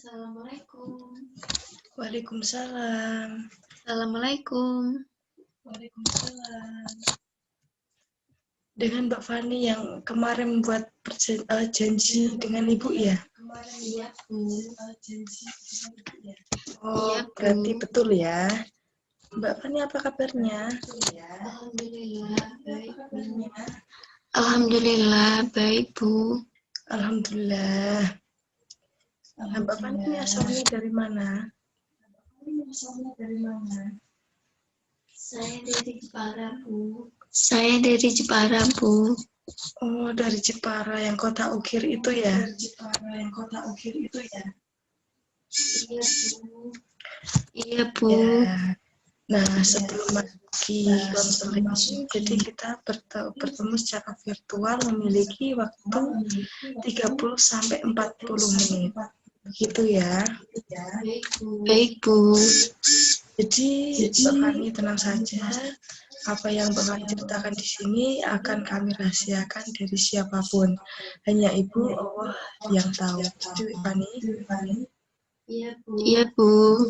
Assalamualaikum. Waalaikumsalam. Assalamualaikum. Waalaikumsalam. Dengan Mbak Fani yang kemarin membuat janji dengan Ibu ya? Iya, Bu. Oh, Iya, Bu. berarti betul ya. Mbak Fani apa kabarnya? Alhamdulillah, baik, Bu. Alhamdulillah, baik, Bu. Alhamdulillah. Nah, Mbak Fani ini asalnya dari mana? Saya dari Jepara, Bu. Saya dari Jepara, Bu. Oh, dari Jepara yang kota ukir itu ya? Iya, Bu. Iya, Bu. Ya. Nah, sebelum lagi konseling, jadi kita bertemu secara virtual memiliki waktu 30-40 menit. Begitu ya. Baik, Bu. Jadi Mbak Fani tenang saja. Apa yang Mbak Fani ceritakan di sini akan kami rahasiakan dari siapapun. Hanya Ibu Allah yang tahu. Jadi Mbak Fani. Iya, Bu.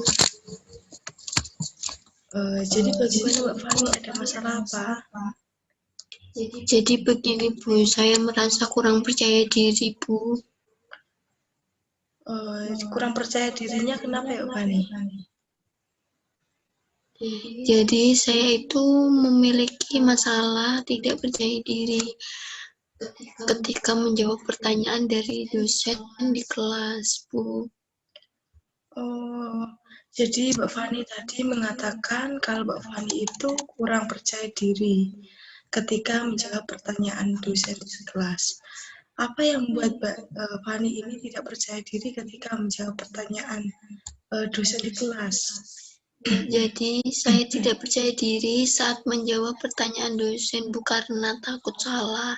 Jadi bagaimana Mbak Fani, ada masalah apa? Jadi begini, Bu, saya merasa kurang percaya diri, Bu. Kurang percaya dirinya kenapa ya Mbak Fani? Jadi saya itu memiliki masalah tidak percaya diri ketika menjawab pertanyaan dari dosen di kelas, Bu. Oh, jadi Mbak Fani tadi mengatakan kalau Mbak Fani itu kurang percaya diri ketika menjawab pertanyaan dosen di kelas. Apa yang membuat Mbak Fani ini tidak percaya diri ketika menjawab pertanyaan dosen di kelas? Jadi saya tidak percaya diri saat menjawab pertanyaan dosen, Bu, karena takut salah.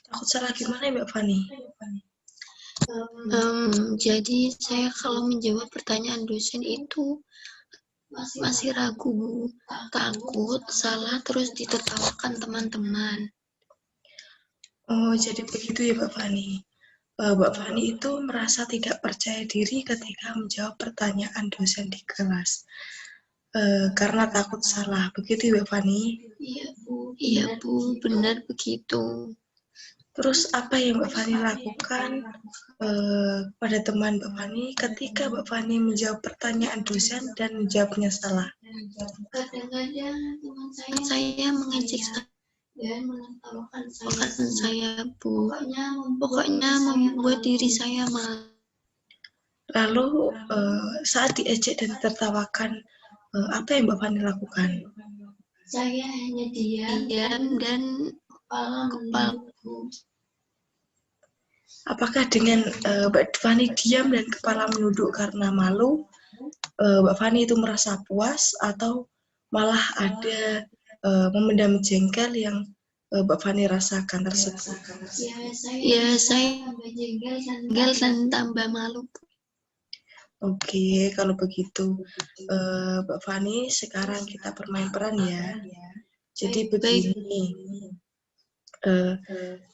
Takut salah gimana ya Mbak Fani? Jadi saya kalau menjawab pertanyaan dosen itu masih ragu, Bu. Takut salah terus ditertawakan teman-teman. Oh, jadi begitu ya Mbak Fani. Mbak Fani itu merasa tidak percaya diri ketika menjawab pertanyaan dosen di kelas. Karena takut salah. Begitu ya Mbak Fani? Iya, Bu, benar begitu. Terus apa yang Mbak Fani lakukan pada teman Mbak Fani ketika Mbak Fani menjawab pertanyaan dosen dan menjawabnya salah? Kadang-kadang teman saya mengejek dan menertawakan saya, Bu. Pokoknya membuat diri saya malu. Lalu saat diejek dan ditertawakan, apa yang Mbak Fani lakukan? Saya hanya diam dan kepala, Bu. Apakah dengan Mbak Fani diam dan kepala menunduk karena malu, Mbak Fani itu merasa puas atau malah ada memendam jengkel yang Mbak Fani rasakan tersebut? Ya, saya tambah jengkel dan tambah malu, Bu. Oke, kalau begitu Mbak Fani, sekarang kita bermain peran ya. Jadi begini,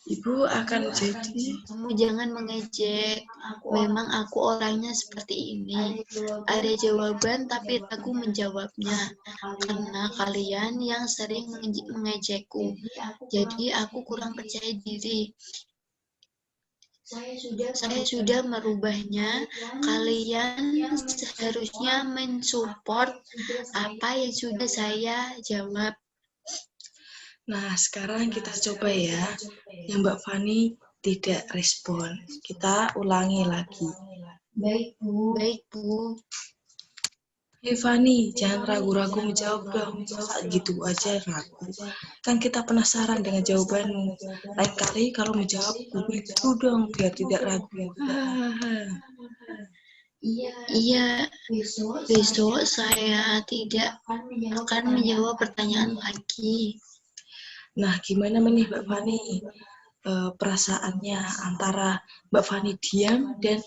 Ibu akan jadi... Kamu jangan mengejek. Memang aku orangnya seperti ini. Ada jawaban tapi ragu menjawabnya. Karena kalian yang sering mengejekku. Jadi aku kurang percaya diri. Saya sudah merubahnya. Kalian seharusnya mensupport apa yang sudah saya jawab. Nah, sekarang kita coba ya. Yang Mbak Fani tidak respon. Kita ulangi lagi. Baik, Bu. Baik, Bu. Hei Fani, jangan ragu-ragu menjawab dong. Masa gitu aja ragu. Kan kita penasaran dengan jawabanmu. Lain kali kalau menjawab, begitu dong biar tidak ragu. Iya, besok saya tidak akan menjawab pertanyaan lagi. Nah, gimana nih Mbak Fani perasaannya antara Mbak Fani diam dan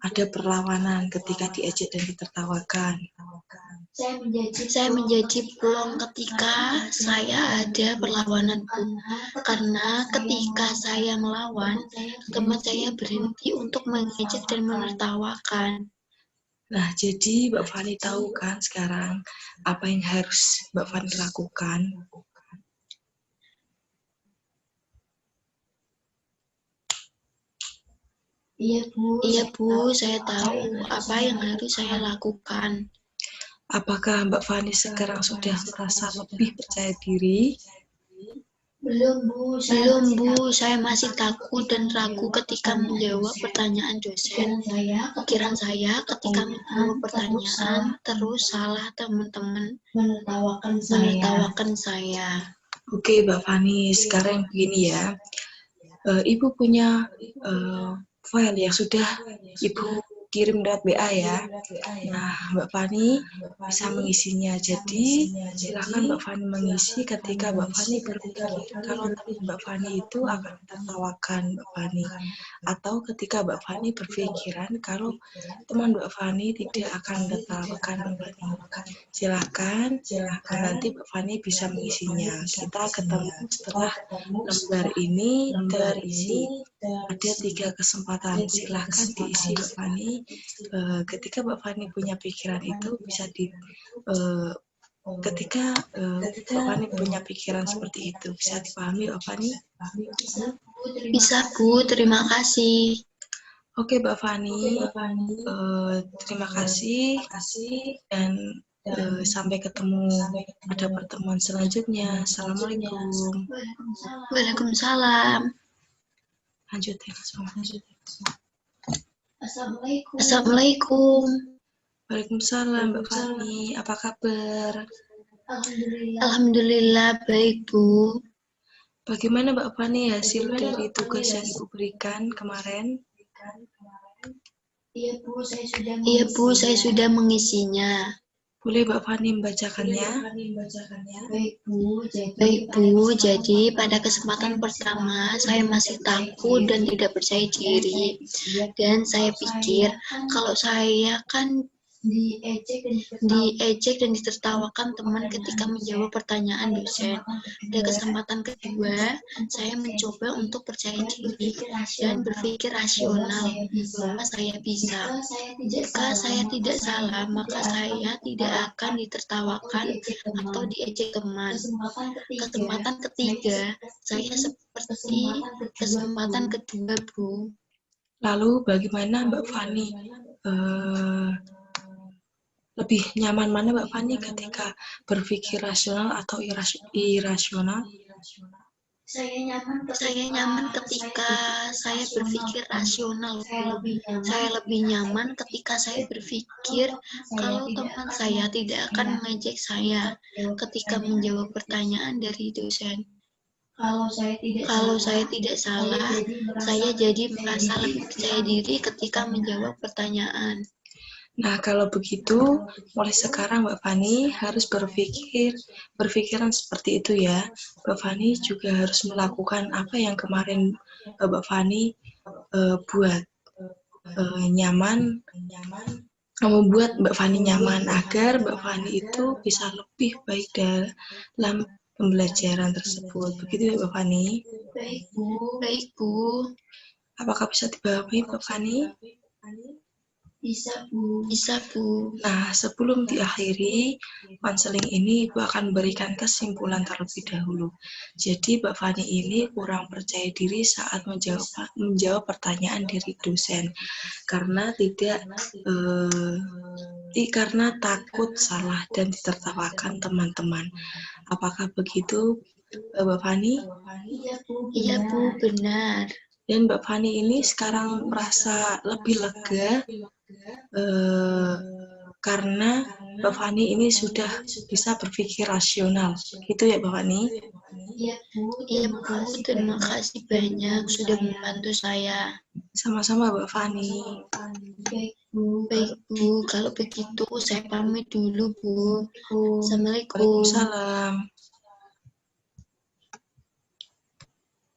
ada perlawanan ketika diejek dan ditertawakan? Saya menjadi plong ketika saya ada perlawanan, Bu. Karena ketika saya melawan, teman saya berhenti untuk mengejek dan menertawakan. Nah, jadi Mbak Fani tahu kan sekarang apa yang harus Mbak Fani lakukan? Iya, Bu, saya tahu apa yang harus saya lakukan. Apakah Mbak Fani sekarang sudah merasa lebih percaya diri? Belum, Bu. Saya masih takut dan ragu ketika menjawab pertanyaan dosen. Pikiran saya ketika menjawab pertanyaan terus salah teman-teman menertawakan saya. Oke, Mbak Fani, sekarang begini ya. Ibu punya file yang sudah Ibu kirim lewat WA ya. Nah, Mbak Fani bisa mengisinya. Jadi, silakan Mbak Fani mengisi ketika Mbak Fani berpikir kalau teman Mbak Fani itu akan tertawakan Mbak Fani. Atau ketika Mbak Fani berpikiran kalau teman Mbak Fani tidak akan tertawakan Mbak Fani. Silakan, nanti Mbak Fani bisa mengisinya. Kita ketemu setelah lembar ini terisi. Ada 3 kesempatan, silahkan diisi Mbak Fani. Ketika Mbak Fani punya pikiran itu bisa ketika Mbak Fani punya pikiran seperti itu, bisa dipahami Mbak Fani? Bisa, Bu. Terima kasih. Oke Mbak Fani, terima kasih dan sampai ketemu pada pertemuan selanjutnya. Assalamualaikum. Waalaikumsalam. Lanjutin. Assalamualaikum. Waalaikumsalam Mbak Fani, apa kabar? Alhamdulillah baik, Bu. Bagaimana Mbak Fani hasil dari tugas yang Ibu berikan kemarin? Iya, Bu, saya sudah mengisinya. Boleh Mbak Fani membacakannya? Baik, Bu. Jadi pada kesempatan pertama saya masih takut dan tidak percaya diri. Dan saya pikir kalau saya kan diejek dan ditertawakan teman ketika menjawab pertanyaan dosen. Pada kesempatan kedua, saya mencoba untuk percaya diri dan berpikir rasional bahwa saya bisa. Jika saya tidak salah, maka saya tidak akan ditertawakan atau diejek teman. Kesempatan ketiga, saya seperti kesempatan kedua, Bu. Lalu bagaimana Mbak Fani? Lebih nyaman mana Mbak Fani ketika berpikir rasional atau irasional? Saya nyaman ketika saya berpikir rasional. Saya lebih nyaman ketika saya berpikir kalau teman saya tidak akan mengejek saya ketika menjawab pertanyaan dari dosen. Kalau saya tidak salah, saya jadi merasa lebih percaya diri ketika menjawab pertanyaan. Nah, kalau begitu, mulai sekarang Mbak Fani harus berpikiran seperti itu ya. Mbak Fani juga harus melakukan apa yang kemarin Mbak Fani buat nyaman, membuat Mbak Fani nyaman agar Mbak Fani itu bisa lebih baik dalam pembelajaran tersebut. Begitu ya Mbak Fani? Baik, Bu. Apakah bisa dipahami Mbak Fani? Bisa, Bu. Nah, sebelum diakhiri konseling ini, Ibu akan berikan kesimpulan terlebih dahulu. Jadi, Mbak Fani ini kurang percaya diri saat menjawab pertanyaan dari dosen karena karena takut salah dan ditertawakan teman-teman. Apakah begitu, Mbak Fani? Iya, Bu, benar. Dan Mbak Fani ini sekarang merasa lebih lega karena Mbak Fani ini sudah bisa berpikir rasional. Gitu ya Mbak Fani? Iya, Bu. Terima kasih banyak sudah membantu saya. Sama-sama Mbak Fani. Baik, Bu. Kalau begitu saya pamit dulu, Bu. Assalamualaikum. Waalaikumsalam.